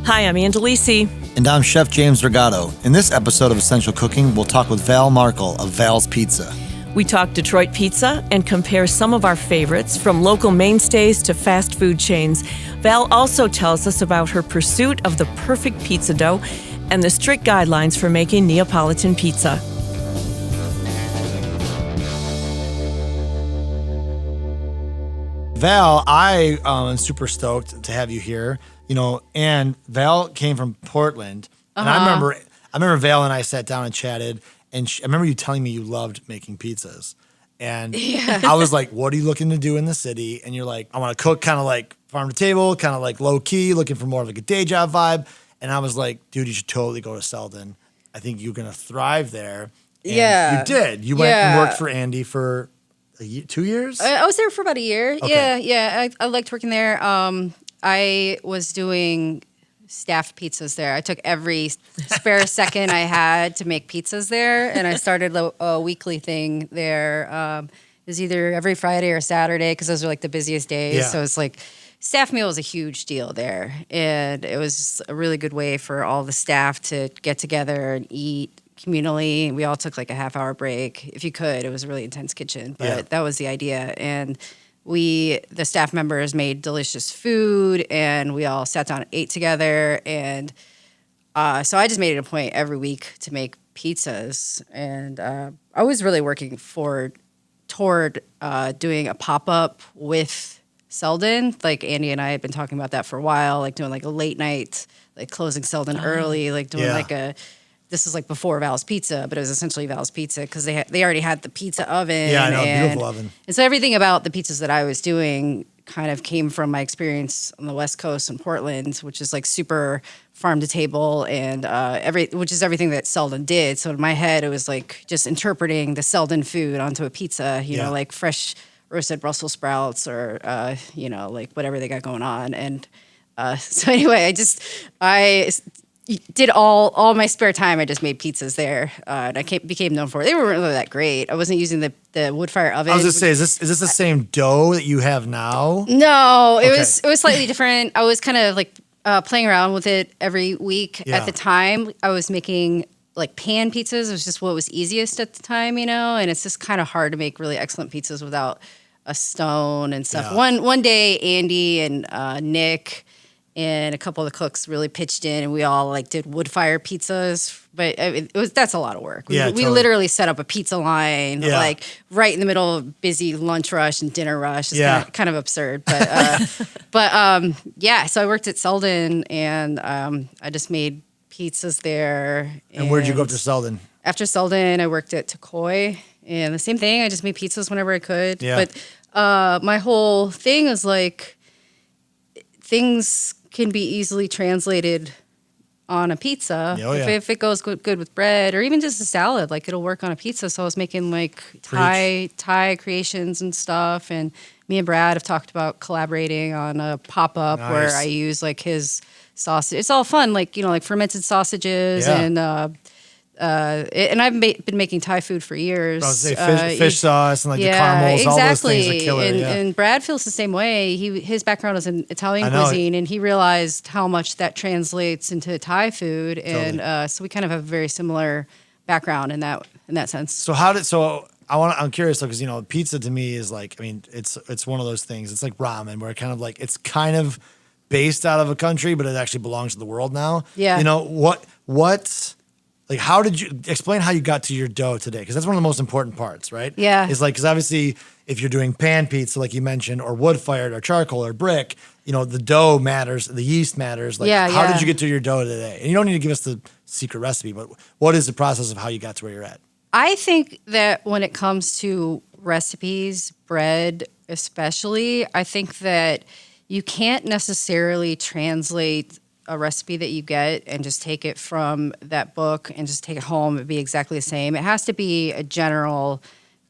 Hi, I'm Delisi. And I'm Chef James Rigato. In this episode of Essential Cooking, we'll talk with Val Markel of Val's Pizza. We talk Detroit pizza and compare some of our favorites, from local mainstays to fast food chains. Val also tells us about her pursuit of the perfect pizza dough and the strict guidelines for making Neapolitan pizza. Val, I am super stoked to have you here. And Val came from Portland, and I remember Val and I sat down and chatted, and I remember you telling me you loved making pizzas, and I was like, "What are you looking to do in the city?" And you're like, "I want to cook, kind of like farm to table, kind of like low key, looking for more of like a day job vibe." And I was like, "Dude, you should totally go to Selden. I think you're gonna thrive there." And you did. You went and worked for Andy for 2 years. I was there for about a year. Okay. Yeah. I liked working there. I was doing staffed pizzas there. I took every spare second I had to make pizzas there, and I started a weekly thing there. It was either every Friday or Saturday because those were like the busiest days. Yeah. So it's like staff meal was a huge deal there, and it was a really good way for all the staff to get together and eat communally. We all took like a half-hour break if you could. It was a really intense kitchen, but that was the idea. And the staff members made delicious food, and we all sat down and ate together. And so I just made it a point every week to make pizzas. And I was really working toward doing a pop-up with Selden. Like Andy and I had been talking about that for a while, like doing like a late night, like closing Selden early, like doing this is like before Val's Pizza, but it was essentially Val's Pizza because they already had the pizza oven. Yeah, I know, beautiful oven. And so everything about the pizzas that I was doing kind of came from my experience on the West Coast in Portland, which is like super farm to table and which is everything that Selden did. So in my head, it was like just interpreting the Selden food onto a pizza, you know, like fresh roasted Brussels sprouts or, like whatever they got going on. And so anyway, I did all my spare time. I just made pizzas there, and I became known for it. They weren't really that great. I wasn't using the wood fire oven. I was just say, is this the same dough that you have now? No, it was slightly different. I was kind of like playing around with it every week. At the time, I was making like pan pizzas. It was just what was easiest at the time, and it's just kind of hard to make really excellent pizzas without a stone and stuff. Yeah. One day, Andy and Nick and a couple of the cooks really pitched in, and we all like did wood fire pizzas. But that's a lot of work. We literally set up a pizza line like right in the middle of busy lunch rush and dinner rush. It's kind of absurd, but So I worked at Selden, and I just made pizzas there. And where'd you go after Selden? After Selden, I worked at Takoi, and the same thing. I just made pizzas whenever I could. Yeah. But my whole thing is like things can be easily translated on a pizza. If it goes good with bread or even just a salad, like it'll work on a pizza. So I was making like Thai creations and stuff. And me and Brad have talked about collaborating on a pop-up where I use like his sausage. It's all fun, like, like fermented sausages and I've been making Thai food for years. I was say fish sauce and like the caramels, all those things are killer. And Brad feels the same way. His background is in Italian cuisine, and he realized how much that translates into Thai food. Totally. And so we kind of have a very similar background in that sense. So I'm curious though, because pizza to me is like, it's one of those things. It's like ramen, where it's kind of based out of a country, but it actually belongs to the world now. Yeah. What? Like, how did you explain how you got to your dough today? Because that's one of the most important parts, right? Yeah. It's like, because obviously, if you're doing pan pizza, like you mentioned, or wood fired, or charcoal, or brick, the dough matters, the yeast matters. Like, how did you get to your dough today? And you don't need to give us the secret recipe, but what is the process of how you got to where you're at? I think that when it comes to recipes, bread especially, I think that you can't necessarily translate a recipe that you get and just take it from that book and just take it home and be exactly the same. It has to be a general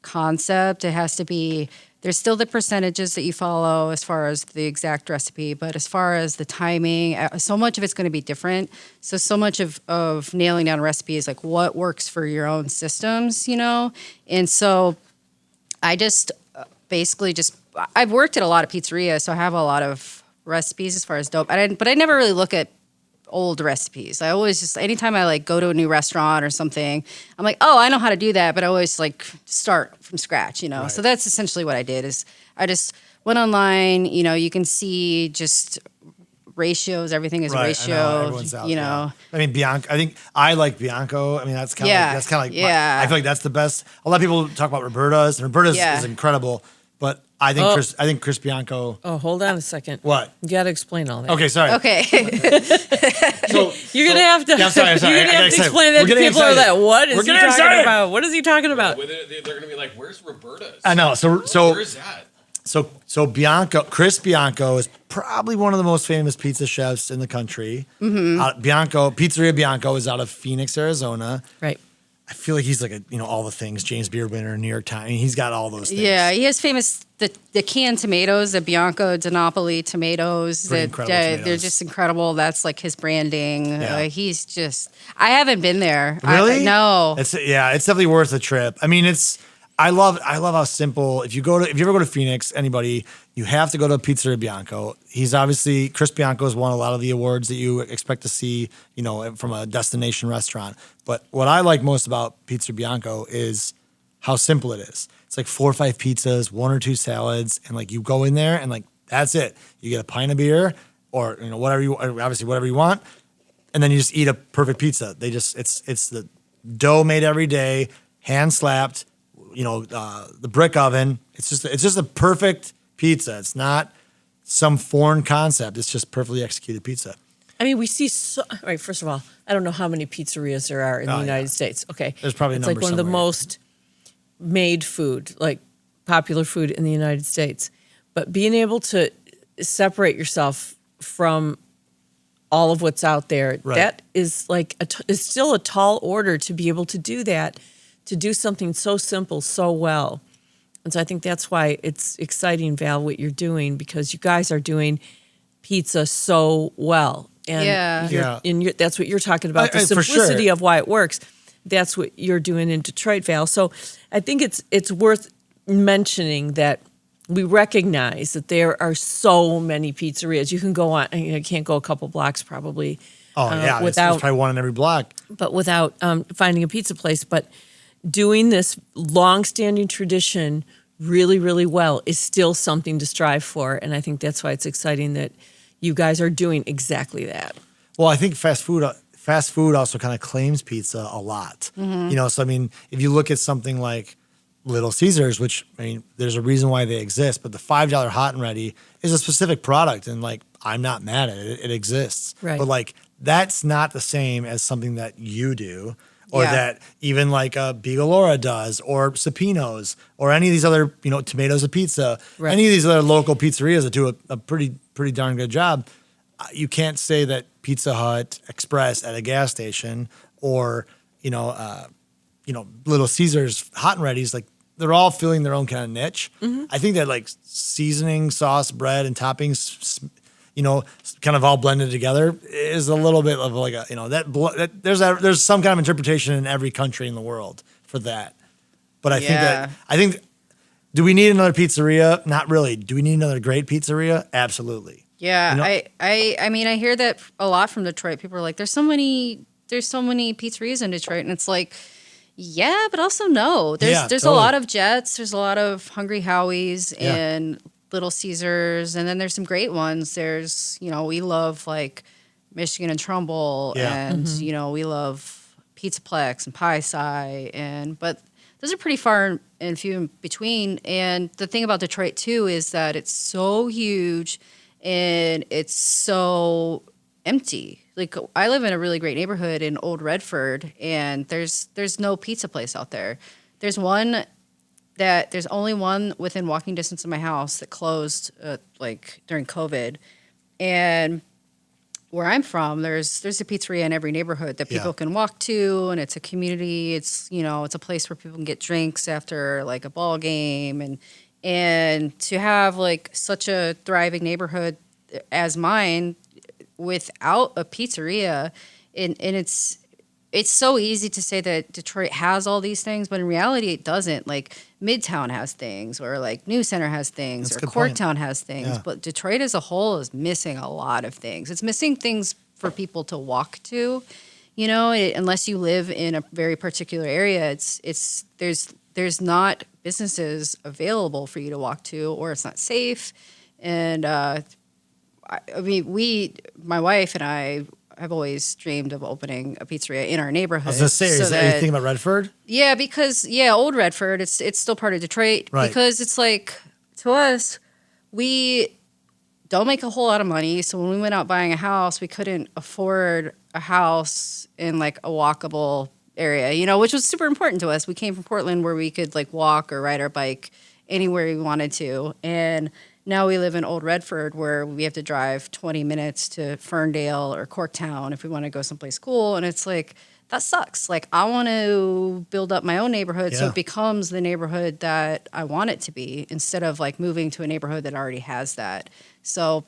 concept. It has to be, there's still the percentages that you follow as far as the exact recipe, but as far as the timing, so much of it's going to be different. So much of nailing down a recipe is like what works for your own systems, And so I just basically I've worked at a lot of pizzerias, so I have a lot of recipes as far as dough. But I never really look at old recipes. I always just, anytime I like go to a new restaurant or something, I'm like, oh, I know how to do that, but I always like start from scratch, you know? Right. So that's essentially what I did is I just went online, you know, you can see just ratios, everything is Right, I know, ratio, everyone's out, you yeah. know. I mean, Bianco. I think I like Bianco. I mean, that's kind of Yeah, that's kind of like yeah. I feel like that's the best. A lot of people talk about Roberta's, and Roberta's Yeah. is incredible. But I think Chris Bianco. Oh, hold on a second. What? You got to explain all that. Okay, sorry. Okay. So You're gonna have to. Yeah, I'm sorry. You're gonna I got have to excited. explain that We're to getting people. Are excited. that what is We're he getting talking excited. about? What is he talking about? They're going to be like, where's Roberta's? I know. So Where's that? So Bianco, Chris Bianco is probably one of the most famous pizza chefs in the country. Pizzeria Bianco is out of Phoenix, Arizona. Right. I feel like he's like all the things, James Beard winner, New York Times. I mean, he's got all those things. Yeah, he has famous the canned tomatoes, the Bianco di Napoli tomatoes. Pretty That incredible they're tomatoes. just incredible. That's like his branding. Yeah. He's just. I haven't been there. Really? No. It's definitely worth a trip. I mean, I love how simple. If you ever go to Phoenix, anybody, you have to go to Pizzeria Bianco. He's obviously Chris Bianco has won a lot of the awards that you expect to see, from a destination restaurant. But what I like most about Pizzeria Bianco is how simple it is. It's like 4 or 5 pizzas, 1 or 2 salads, and like you go in there and like that's it. You get a pint of beer or whatever you want, and then you just eat a perfect pizza. It's the dough made every day, hand slapped. The brick oven. It's just a perfect pizza. It's not some foreign concept. It's just perfectly executed pizza. I mean, we see right. First of all, I don't know how many pizzerias there are in the United States. Okay, There's probably a it's like number one of the somewhere. most made food, like popular food in the United States. But being able to separate yourself from all of what's out there, Right. that is like it's still a tall order to be able to do that, to do something so simple so well. And so I think that's why it's exciting, Val, what you're doing, because you guys are doing pizza so well. And Yeah. that's what you're talking about, the for simplicity sure. of why it works. That's what you're doing in Detroit, Val. So I think it's worth mentioning that we recognize that there are so many pizzerias. You can go on, I can't go a couple blocks probably. Oh yeah, there's without probably one in every block. without finding a pizza place. But doing this long-standing tradition really, really well is still something to strive for. And I think that's why it's exciting that you guys are doing exactly that. Well, I think fast food also kind of claims pizza a lot. So I mean, if you look at something like Little Caesars, which I mean, there's a reason why they exist, but the $5 hot and ready is a specific product, and like I'm not mad at it; it exists. Right. But like that's not the same as something that you do, or Yeah. that even like Bigalora does, or Sapino's, or any of these other Tomatoes of Pizza, Right. any of these other local pizzerias that do a pretty darn good job. You can't say that Pizza Hut Express at a gas station or Little Caesars hot and ready's, like they're all filling their own kind of niche. I think that like seasoning, sauce, bread, and toppings, kind of all blended together is a little bit of like that there's some kind of interpretation in every country in the world for that. But I think do we need another pizzeria? Not really. Do we need another great pizzeria? Absolutely. Yeah, I mean, I hear that a lot from Detroit. People are like, there's so many pizzerias in Detroit, and it's like, yeah, but also no. There's totally. a lot of Jets, there's a lot of Hungry Howie's Yeah. and Little Caesars, and then there's some great ones. There's, we love like Michigan and Trumbull, Yeah. and we love Pizzaplex and Pie Sci, but those are pretty far and few in between. And the thing about Detroit too is that it's so huge and it's so empty. Like I live in a really great neighborhood in Old Redford, and there's no pizza place out there. There's only one within walking distance of my house that closed like during COVID. And where I'm from, there's a pizzeria in every neighborhood that people can walk to, and it's a community. It's it's a place where people can get drinks after like a ball game, and to have like such a thriving neighborhood as mine without a pizzeria, and it's so easy to say that Detroit has all these things, but in reality it doesn't. Like Midtown has things, or like New Center has things, That's a or good point. Corktown has things, Yeah. but Detroit as a whole is missing a lot of things. It's missing things for people to walk to. Unless you live in a very particular area, there's not businesses available for you to walk to, or it's not safe. And my wife and I have always dreamed of opening a pizzeria in our neighborhood. I was gonna say, is there anything about Redford? Yeah, because old Redford, it's still part of Detroit. Right. Because it's like, to us, we don't make a whole lot of money. So when we went out buying a house, we couldn't afford a house in like a walkable area, which was super important to us. We came from Portland where we could like walk or ride our bike anywhere we wanted to. And now we live in Old Redford where we have to drive 20 minutes to Ferndale or Corktown if we want to go someplace cool. And it's like, that sucks. Like, I want to build up my own neighborhood so it becomes the neighborhood that I want it to be, instead of like moving to a neighborhood that already has that. So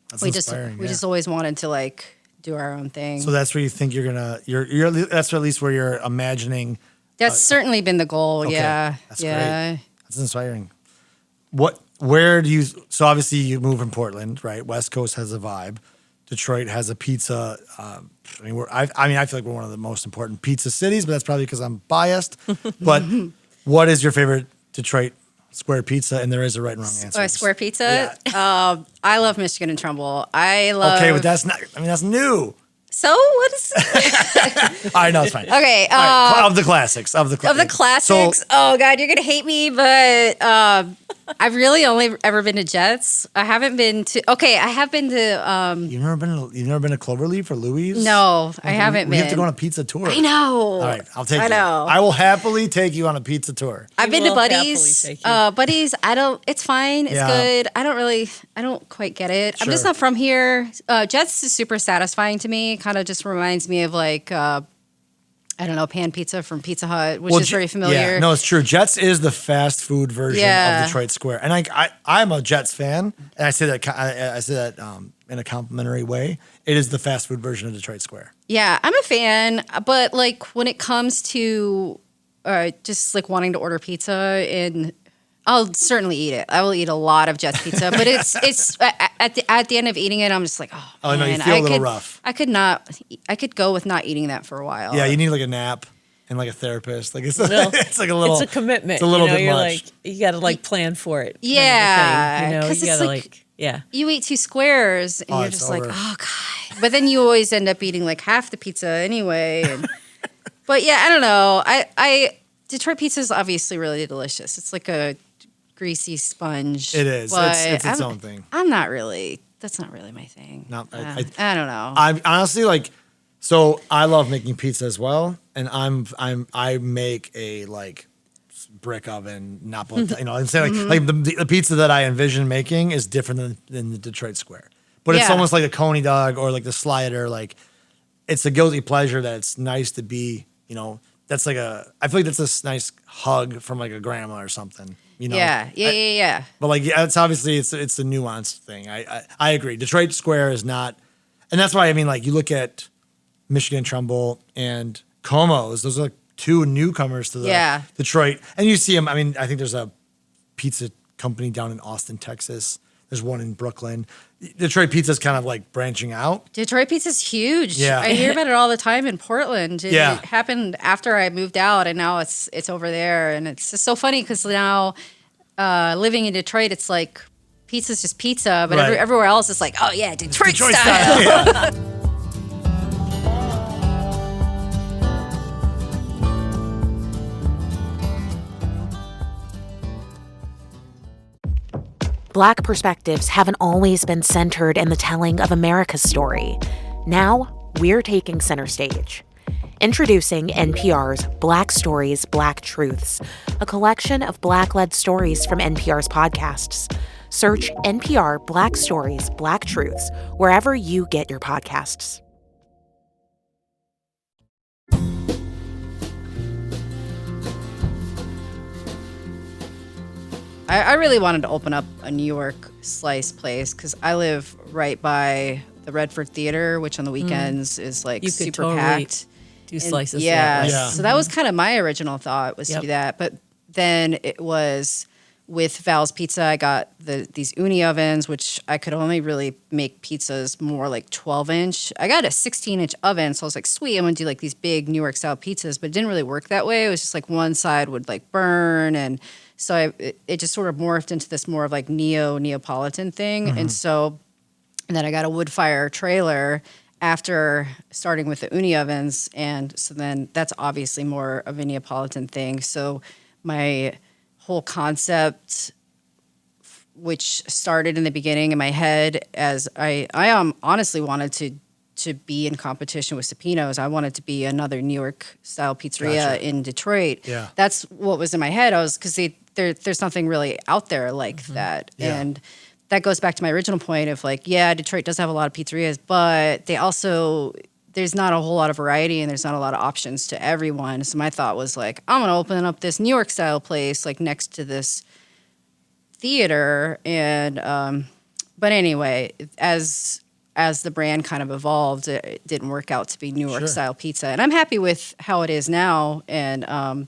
That's we inspiring, just always wanted to like do our own thing. So that's where you think you're that's at least where you're imagining. That's certainly been the goal. Okay. Yeah. That's great. That's inspiring. Where do you, so obviously you move from Portland, right? West Coast has a vibe. Detroit has a pizza. I feel like we're one of the most important pizza cities, but that's probably because I'm biased. But what is your favorite Detroit square pizza? And there is a right and wrong answer. Square pizza? Yeah. I love Michigan and Trumbull. Okay, but that's not, that's new. So what is? All right, no, it's fine. Okay, of the classics. So, oh God, you're gonna hate me, but I've really only ever been to Jets. I haven't been to. Okay, I have been to. You've never been to Cloverleaf or Louis? No, I haven't been. We have to go on a pizza tour. I know. All right, I'll take you. I know. I will happily take you on a pizza tour. I've been to Buddy's. Buddy's, it's fine. It's good. I don't quite get it. Sure. I'm just not from here. Jets is super satisfying to me. Kind of just reminds me of like, I don't know, pan pizza from Pizza Hut, which is very familiar. Yeah, no, it's true. Jets is the fast food version of Detroit Square, and I'm a Jets fan, and I say that in a complimentary way. It is the fast food version of Detroit Square. Yeah, I'm a fan, but like when it comes to just like wanting to order pizza, and I'll certainly eat it. I will eat a lot of Jets pizza, but it's at the end of eating it, I'm just like, oh man, no, you feel a little rough. I could go with not eating that for a while. Yeah, you need like a nap and like a therapist. Like it's like a little. It's a commitment. It's a little bit you're much. Like, you got to like plan for it. Yeah, because you gotta you eat 2 squares and you're just over. like, oh God. But then you always end up eating like half the pizza anyway. But yeah, I don't know. Detroit pizza is obviously really delicious. It's like a greasy sponge. It is. It's its own thing. That's not really my thing. No, I don't know. I'm honestly like, so I love making pizza as well, and I make a like brick oven Neapolitan. I'm saying like the pizza that I envision making is different than the Detroit Square, but it's almost like a coney dog or like the slider. Like it's a guilty pleasure that it's nice to be. That's like I feel like that's a nice hug from like a grandma or something. Yeah. But like, it's obviously it's a nuanced thing. I agree. Detroit Square is not, and that's why I mean, like you look at Michigan Trumbull and Como's; those are like 2 newcomers to the Detroit, and you see them. I mean, I think there's a pizza company down in Austin, Texas. There's one in Brooklyn. Detroit pizza is kind of like branching out. Detroit pizza is huge. Yeah. I hear about it all the time in Portland. It Yeah. happened after I moved out, and now it's over there. And it's just so funny because now living in Detroit, it's like pizza's just pizza, but Right. everywhere else it's like, oh yeah, Detroit style. Yeah. Black perspectives haven't always been centered in the telling of America's story. Now, we're taking center stage. Introducing NPR's Black Stories, Black Truths, a collection of Black-led stories from NPR's podcasts. Search NPR Black Stories, Black Truths wherever you get your podcasts. I really wanted to open up a New York slice place because I live right by the Redford Theater, which on the weekends is like You could super totally packed. do slices. Yeah. that way. Yeah. So that was kind of my original thought was to Yep. do that. But then it was with Val's Pizza, I got these uni ovens, which I could only really make pizzas more like 12-inch. I got a 16-inch oven, so I was like, sweet, I'm gonna do like these big New York style pizzas, but it didn't really work that way. It was just like one side would like burn, and so it just sort of morphed into this more of like Neapolitan thing. And then I got a wood fire trailer after starting with the uni ovens, and so then that's obviously more of a Neapolitan thing. So my whole concept, which started in the beginning in my head as I honestly wanted to be in competition with Supino's. I wanted to be another New York style pizzeria in Detroit. Yeah. That's what was in my head. I was, because there's nothing really out there like that. Yeah. And that goes back to my original point of like, yeah, Detroit does have a lot of pizzerias, but they also, there's not a whole lot of variety and there's not a lot of options to everyone. So my thought was like, I'm going to open up this New York style place like next to this theater. And, but anyway, as the brand kind of evolved, it didn't work out to be New York style pizza. And I'm happy with how it is now. And,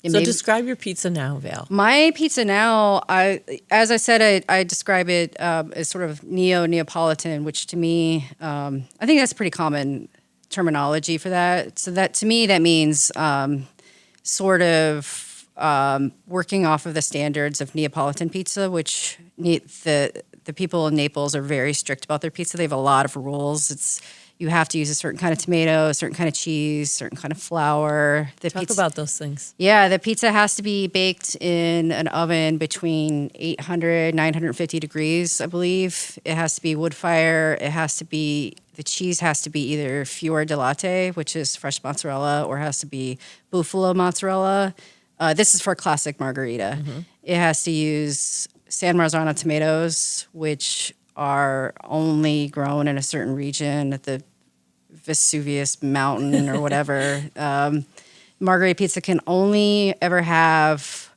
so describe your pizza now, Val. my pizza now, as I said, I describe it as sort of Neapolitan, which to me, I think that's pretty common terminology for that. So that to me, that means sort of working off of the standards of Neapolitan pizza, which the people in Naples are very strict about their pizza. They have a lot of rules. You have to use a certain kind of tomato, a certain kind of cheese, certain kind of flour. Talk about those things. Yeah, the pizza has to be baked in an oven between 800, 950 degrees, I believe. It has to be wood fire. The cheese has to be either fior di latte, which is fresh mozzarella, or it has to be buffalo mozzarella. This is for classic margarita. It has to use San Marzano tomatoes, which are only grown in a certain region at the Vesuvius Mountain or whatever. Margherita pizza can only ever have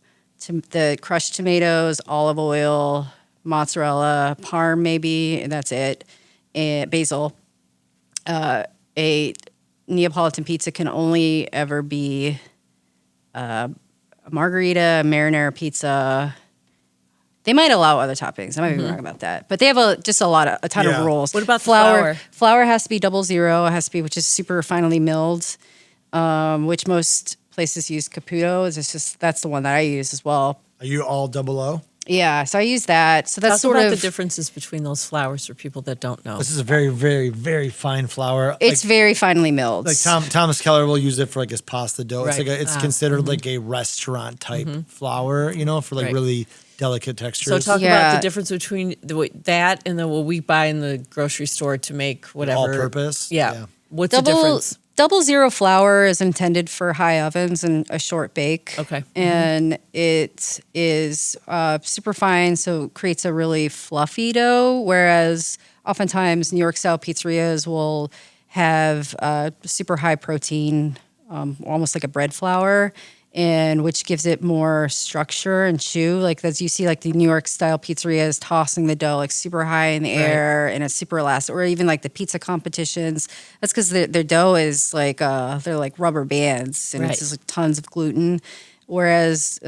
the crushed tomatoes, olive oil, mozzarella, parm maybe, and that's it, and basil. A Neapolitan pizza can only ever be a margherita, a marinara pizza. They might allow other toppings. I might be wrong about that, but they have a ton of rules. What about flour? Flour has to be 00. It has to be, which is super finely milled, which most places use Caputo. That's the one that I use as well. Are you all 00? Yeah, so I use that. So that's Talk sort about of the differences between those flours for people that don't know. This is a very, very, very fine flour. It's very finely milled. Like Thomas Keller will use it for like his pasta dough. It's Right. like it's considered like a restaurant type flour, for like Right. really delicate textures. So talk Yeah. about the difference between that and what we buy in the grocery store to make whatever. all purpose. Yeah. What's the difference? 00 flour is intended for high ovens and a short bake. Okay. And it is super fine, so it creates a really fluffy dough, whereas oftentimes New York style pizzerias will have super high protein, almost like a bread flour, and which gives it more structure and chew. Like as you see, like the New York style pizzerias tossing the dough like super high in the air, and it's super elastic. Or even like the pizza competitions. That's because their dough is like they're like rubber bands, and it's just like tons of gluten. Whereas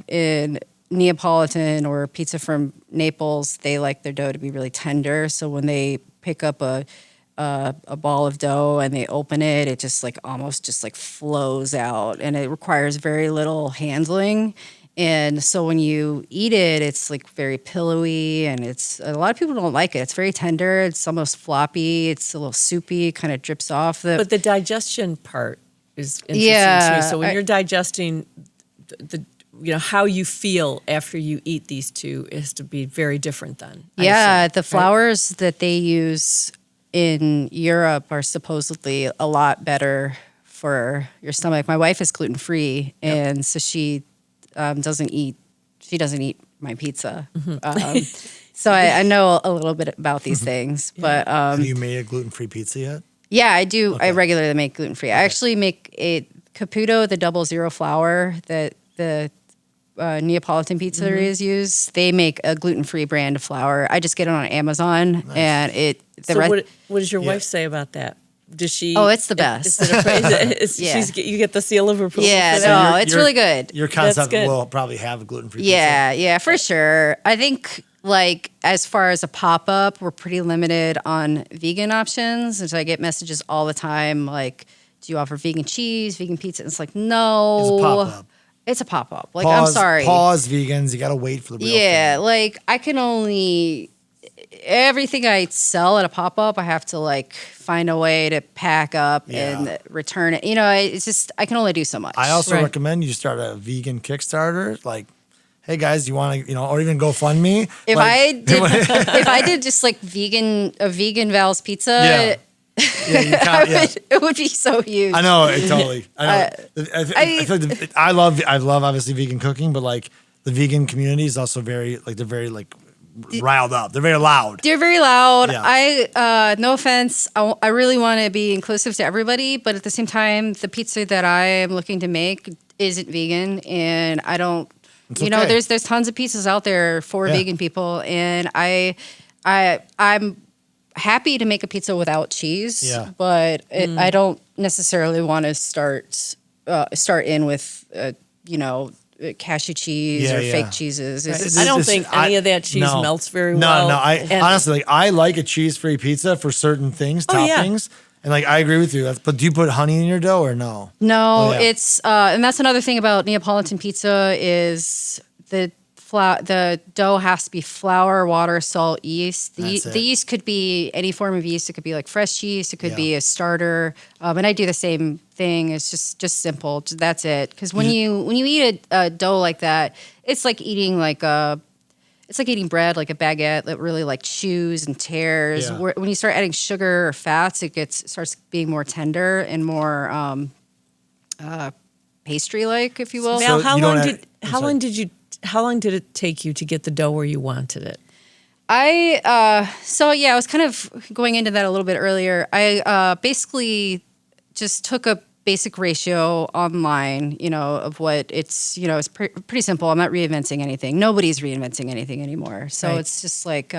in Neapolitan or pizza from Naples, they like their dough to be really tender. So when they pick up a ball of dough and they open it, it just like almost just like flows out, and it requires very little handling. And so when you eat it, it's like very pillowy, and it's a lot of people don't like it. It's very tender. It's almost floppy. It's a little soupy. Kind of drips off But the digestion part is interesting to me. So when you're digesting the how you feel after you eat these two is to be very different then. Yeah, the flours that they use in Europe are supposedly a lot better for your stomach. My wife is gluten-free, and so she doesn't eat my pizza. So I know a little bit about these things. But Have you made a gluten-free pizza yet? yeah, I do. Okay. I regularly make gluten-free. I actually make a Caputo, the 00 flour that the Neapolitan pizzerias use. They make a gluten-free brand of flour. I just get it on Amazon, and what does your wife say about that? Does she? Oh, it's the best. Yeah. You get the seal of approval. Yeah, for no, that? it's really good. Your concept good. will probably have gluten-free Yeah, for sure. I think like as far as a pop-up, we're pretty limited on vegan options. And so I get messages all the time like, do you offer vegan cheese, vegan pizza? And it's like, no. It's a pop-up. It's a pop-up. Like, I'm sorry. Pause, vegans. You got to wait for the real thing. Like I can only everything I sell at a pop-up, I have to like find a way to pack up and return it. It's just I can only do so much. I also recommend you start a vegan Kickstarter. Like, hey guys, you want to, or even GoFundMe. If like, if I did just like a vegan Val's pizza. It would be so huge. I know, totally. I know. I love obviously vegan cooking, but like the vegan community is also very like they're very like riled up. They're very loud. They're very loud. Yeah. No offense. I really want to be inclusive to everybody, but at the same time, the pizza that I am looking to make isn't vegan, and I don't. It's okay. There's tons of pizzas out there for vegan people, and I'm happy to make a pizza without cheese, but I don't necessarily want to start in with cashew cheese or fake cheeses. I don't think any of that cheese melts very well. No. Honestly, I like a cheese-free pizza for certain things, toppings. Yeah. And like I agree with you. But do you put honey in your dough or no? No, it's and that's another thing about Neapolitan pizza is the dough has to be flour, water, salt, yeast. The yeast could be any form of yeast. It could be like fresh yeast. It could be a starter. And I do the same thing. It's just simple. That's it. Because when you eat a dough like that, it's like eating it's like eating bread, like a baguette that really like chews and tears. Yeah. When you start adding sugar or fats, it starts being more tender and more pastry-like, if you will. Val, how long did it take you to get the dough where you wanted it? I was kind of going into that a little bit earlier. I basically just took a basic ratio online, of what it's, it's pretty simple. I'm not reinventing anything. Nobody's reinventing anything anymore. So it's just like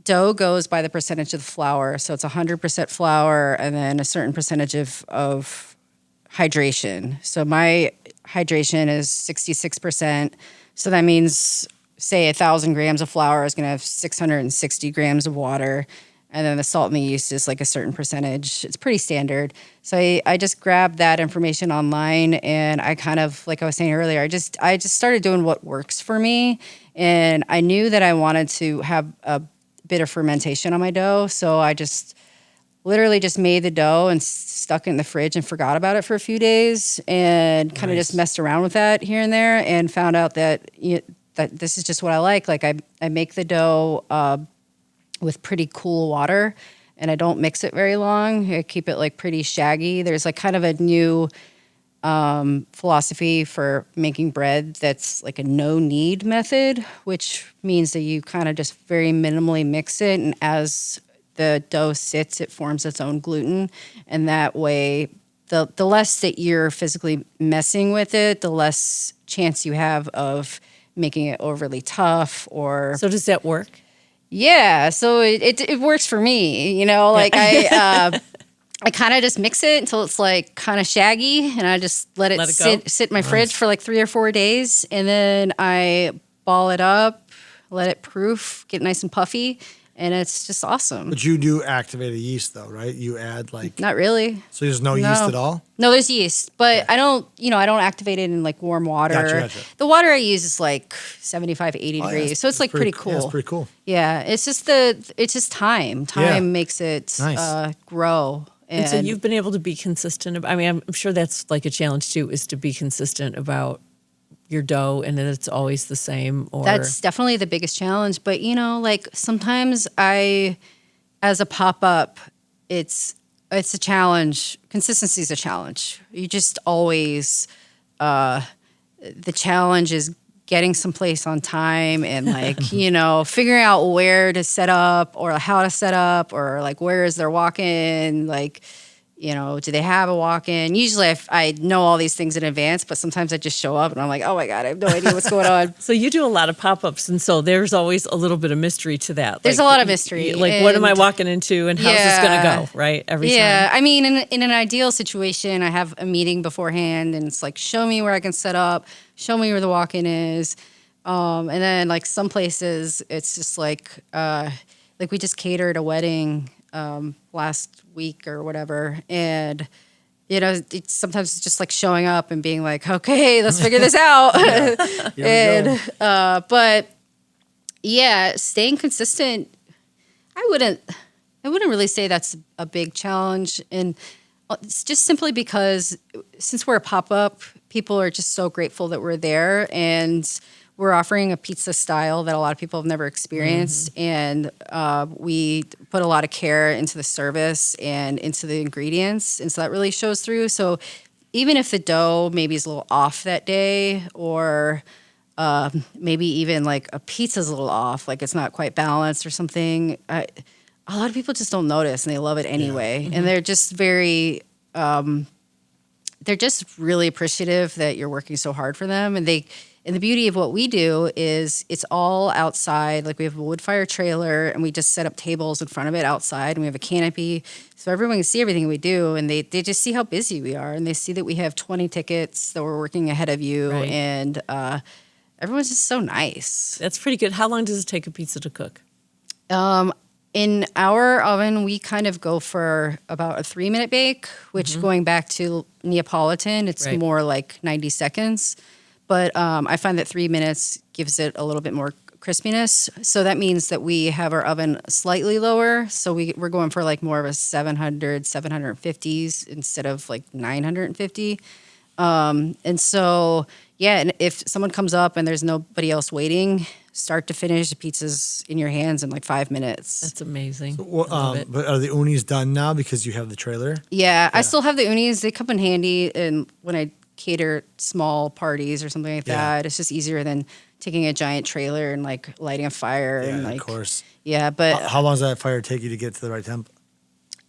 dough goes by the percentage of the flour. So it's 100% flour and then a certain percentage of hydration. So my hydration is 66%. So that means, say, 1,000 grams of flour is going to have 660 grams of water. And then the salt and the yeast is like a certain percentage. It's pretty standard. So I just grabbed that information online, and I kind of, like I was saying earlier, I just started doing what works for me. And I knew that I wanted to have a bit of fermentation on my dough. So I just literally just made the dough and stuck it in the fridge and forgot about it for a few days, and kind of just messed around with that here and there, and found out that that this is just what I like. Like I make the dough with pretty cool water, and I don't mix it very long. I keep it like pretty shaggy. There's like kind of a new philosophy for making bread that's like a no-knead method, which means that you kind of just very minimally mix it, and as the dough sits, it forms its own gluten, and that way the less that you're physically messing with it, the less chance you have of making it overly tough. Or so does that work? Yeah, so it works for me, like I kind of just mix it until it's like kind of shaggy, and I just let it sit in my fridge for like 3 or 4 days, and then I ball it up, let it proof, get nice and puffy, and it's just awesome. But you do activated yeast though, right? You add like not really. So there's no yeast at all? No, there's yeast, but I don't activate it in like warm water. Gotcha. The water I use is like 75, 80 degrees, so it's like pretty cool. Yeah, it's pretty cool. Yeah, it's just time. Time makes it grow. And so you've been able to be consistent. I mean, I'm sure that's like a challenge too, is to be consistent about your dough and that it's always the same. Or that's definitely the biggest challenge. But like sometimes as a pop-up, it's a challenge. Consistency is a challenge. You just always the challenge is getting someplace on time and like figuring out where to set up or how to set up or like where is their walk-in. Like Do they have a walk-in? Usually I know all these things in advance, but sometimes I just show up and I'm like, oh my God, I have no idea what's going on. So you do a lot of pop-ups, and so there's always a little bit of mystery to that. There's a lot of mystery. Like, what am I walking into, and how's this going to go, right? Every time. Yeah, I mean, in an ideal situation, I have a meeting beforehand, and it's like, show me where I can set up, show me where the walk-in is. And then, like, some places, it's just like we just catered a wedding last week or whatever, and sometimes it's just like showing up and being like, okay, let's figure this out. But yeah, staying consistent, I wouldn't really say that's a big challenge, and it's just simply because since we're a pop-up, people are just so grateful that we're there, and we're offering a pizza style that a lot of people have never experienced, and we put a lot of care into the service and into the ingredients, and so that really shows through. So even if the dough maybe is a little off that day, or maybe even like a pizza's a little off, like it's not quite balanced or something, a lot of people just don't notice, and they love it anyway. And they're just they're just really appreciative that you're working so hard for them, and the beauty of what we do is it's all outside. Like, we have a wood fire trailer, and we just set up tables in front of it outside, and we have a canopy so everyone can see everything we do, and they just see how busy we are, and they see that we have 20 tickets, that we're working ahead of you, Right. and everyone's just so nice. That's pretty good. How long does it take a pizza to cook? In our oven, we kind of go for about a 3-minute bake, which going back to Neapolitan, it's Right. more like 90 seconds. But I find that 3 minutes gives it a little bit more crispiness. So that means that we have our oven slightly lower. So we're going for like more of a 750s instead of like 950. And so, yeah, and if someone comes up and there's nobody else waiting, start to finish, the pizza's in your hands in like 5 minutes. That's amazing. Well, but are the unis done now because you have the trailer? Yeah, I still have the unis. They come in handy, and when I cater small parties or something like that, it's just easier than taking a giant trailer and like lighting a fire and like. Of course. Yeah, but How long does that fire take you to get to the right temp?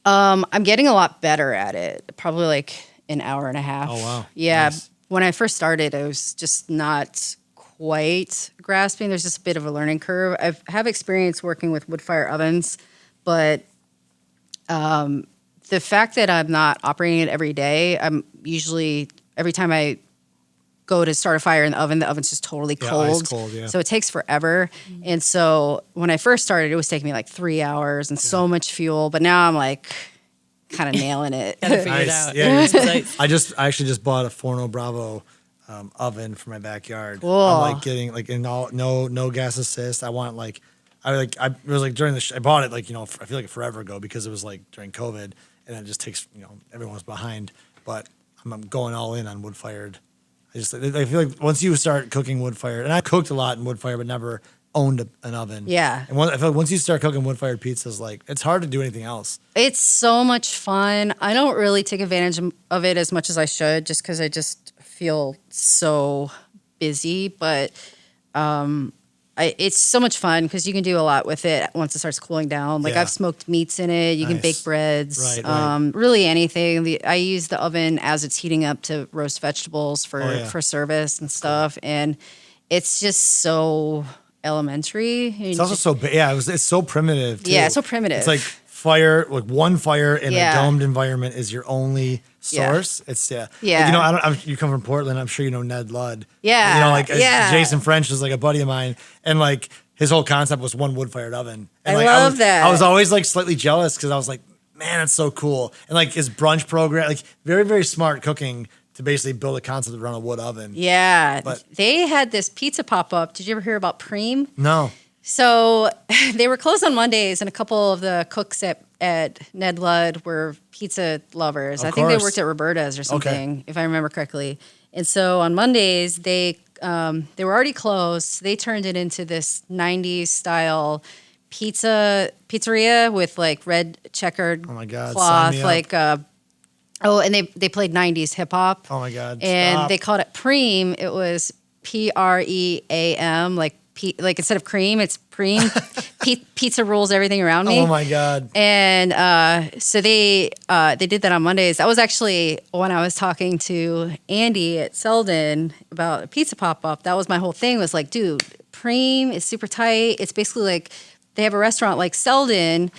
I'm getting a lot better at it. Probably like an hour and a half. Oh, wow. Yeah. Nice. When I first started, I was just not quite grasping. There's just a bit of a learning curve. I have experience working with wood fire ovens, but the fact that I'm not operating it every day, I'm usually, every time I go to start a fire in the oven's just totally cold. Ice cold, yeah. So it takes forever. And so when I first started, it was taking me like 3 hours and so much fuel. But now I'm like kind of nailing it. Gotta figure it Nice. out. Yeah, Nice. I actually just bought a Forno Bravo oven for my backyard. Cool. I'm like getting like no gas assist. I want like I was like during I bought it like I feel like forever ago because it was like during COVID, and it just takes everyone's behind. But I'm going all in on wood fired. I feel like once you start cooking wood fired, and I cooked a lot in wood fire, but never owned an oven. Yeah. And I feel like once you start cooking wood fired pizzas, like it's hard to do anything else. It's so much fun. I don't really take advantage of it as much as I should just because I just feel so busy. But it's so much fun because you can do a lot with it once it starts cooling down. Like I've smoked meats in it. You can bake breads. Right. Really anything. I use the oven as it's heating up to roast vegetables for service and stuff. And it's just so elementary. It's also so big. Yeah, it's so primitive. Too. Yeah, it's so primitive. It's like fire, like one fire in a domed environment is your only source. It's Like, you come from Portland. I'm sure you know Ned Ludd. Yeah, Jason French is like a buddy of mine, and like his whole concept was one wood fired oven. And I like, love that. I was always like slightly jealous because I was like, man, it's so cool. And like his brunch program, like very very smart cooking to basically build a concept around a wood oven. Yeah, But they had this pizza pop up. Did you ever hear about Preem? No. So they were closed on Mondays, and a couple of the cooks at Ned Ludd were pizza lovers. Of I think they course. worked at Roberta's or something, if I remember correctly. And so on Mondays, they were already closed. They turned it into this 90s style pizzeria with like red checkered Oh my God, cloth, sign me like and they played 90s hip hop. Oh my God. And stop. they called it Preem. It was Pream, like like instead of cream, it's preem. Pizza rules everything around me. Oh my God. And so they did that on Mondays. That was actually when I was talking to Andy at Selden about a pizza pop-up. That was my whole thing, was like, dude, preem is super tight. It's basically like they have a restaurant like Selden,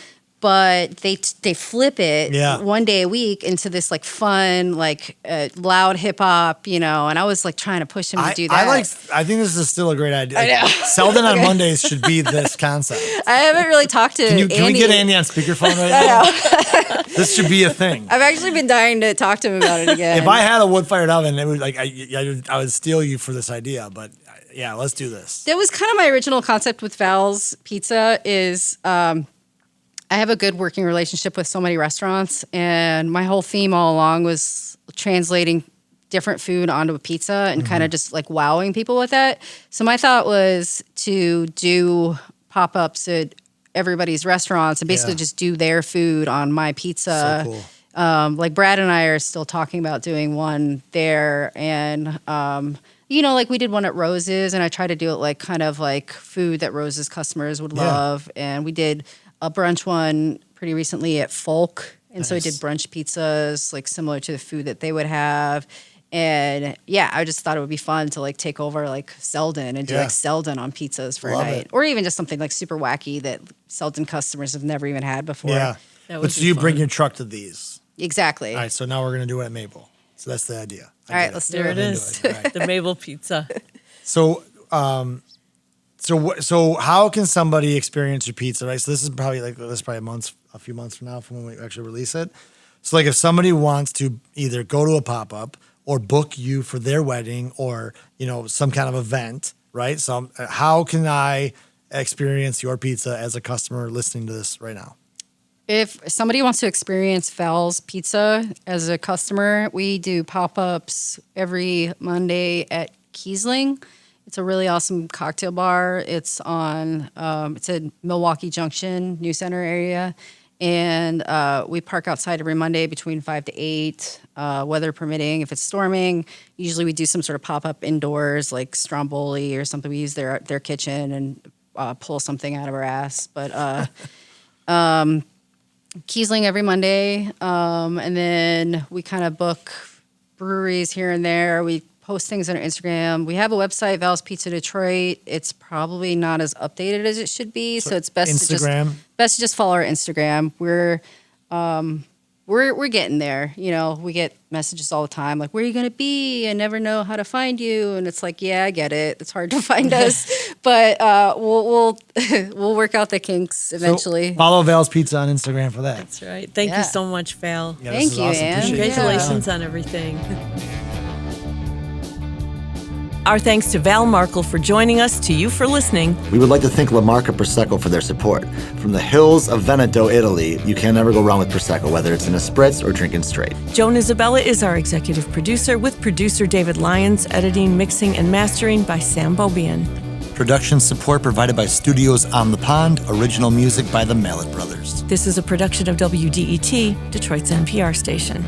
but they flip it one day a week into this like fun, like loud hip hop, you know. And I was like trying to push him to do that. I think this is still a great idea. I know. Selden on Mondays should be this concept. I haven't really talked to Andy. Can we get Andy on speakerphone right now? This should be a thing. I've actually been dying to talk to him about it again. If I had a wood-fired oven, it would like I would steal you for this idea. But yeah, let's do this. That was kind of my original concept with Val's Pizza. Is I have a good working relationship with so many restaurants, and my whole theme all along was translating different food onto a pizza and kind of just like wowing people with that. So my thought was to do pop-ups at everybody's restaurants and basically just do their food on my pizza. So cool. Like Brad and I are still talking about doing one there, and you know, like we did one at Rose's, and I tried to do it like kind of like food that Rose's customers would love, and we did a brunch one pretty recently at Folk. And so I did brunch pizzas, like similar to the food that they would have. And yeah, I just thought it would be fun to like take over like Selden and do like Selden on pizzas for a night. Or even just something like super wacky that Selden customers have never even had before. Yeah. But so you bring your truck to these. Exactly. All right, so now we're going to do it at Maple. So that's the idea. All right, let's do it. There it is. The Maple Pizza. So, so how can somebody experience your pizza, right? So this is probably a few months from now from when we actually release it. So like if somebody wants to either go to a pop-up or book you for their wedding or, you know, some kind of event, right? So how can I experience your pizza as a customer listening to this right now? If somebody wants to experience Val's Pizza as a customer, we do pop-ups every Monday at Kiesling. It's a really awesome cocktail bar. It's on, it's in Milwaukee Junction, New Center area. And we park outside every Monday between 5 to 8, weather permitting. If it's storming, usually we do some sort of pop-up indoors, like Stromboli or something. We use their kitchen and pull something out of our ass. But Kiesling every Monday. And then we kind of book breweries here and there. We post things on our Instagram. We have a website, Val's Pizza Detroit. It's probably not as updated as it should be, so it's best to just follow our Instagram. We're getting there. You know, we get messages all the time like, "Where are you going to be? I never know how to find you." And it's like, yeah, I get it. It's hard to find us, but we'll work out the kinks eventually. So follow Val's Pizza on Instagram for that. That's right. Thank you so much, Val. Yeah, Thank you, awesome. Ann. Congratulations on everything. Our thanks to Val Markel for joining us, to you for listening. We would like to thank La Marca Prosecco for their support. From the hills of Veneto, Italy, you can never go wrong with Prosecco, whether it's in a spritz or drinking straight. Joan Isabella is our executive producer, with producer David Lyons, editing, mixing, and mastering by Sam Bobian. Production support provided by Studios on the Pond. Original music by the Mallet Brothers. This is a production of WDET, Detroit's NPR station.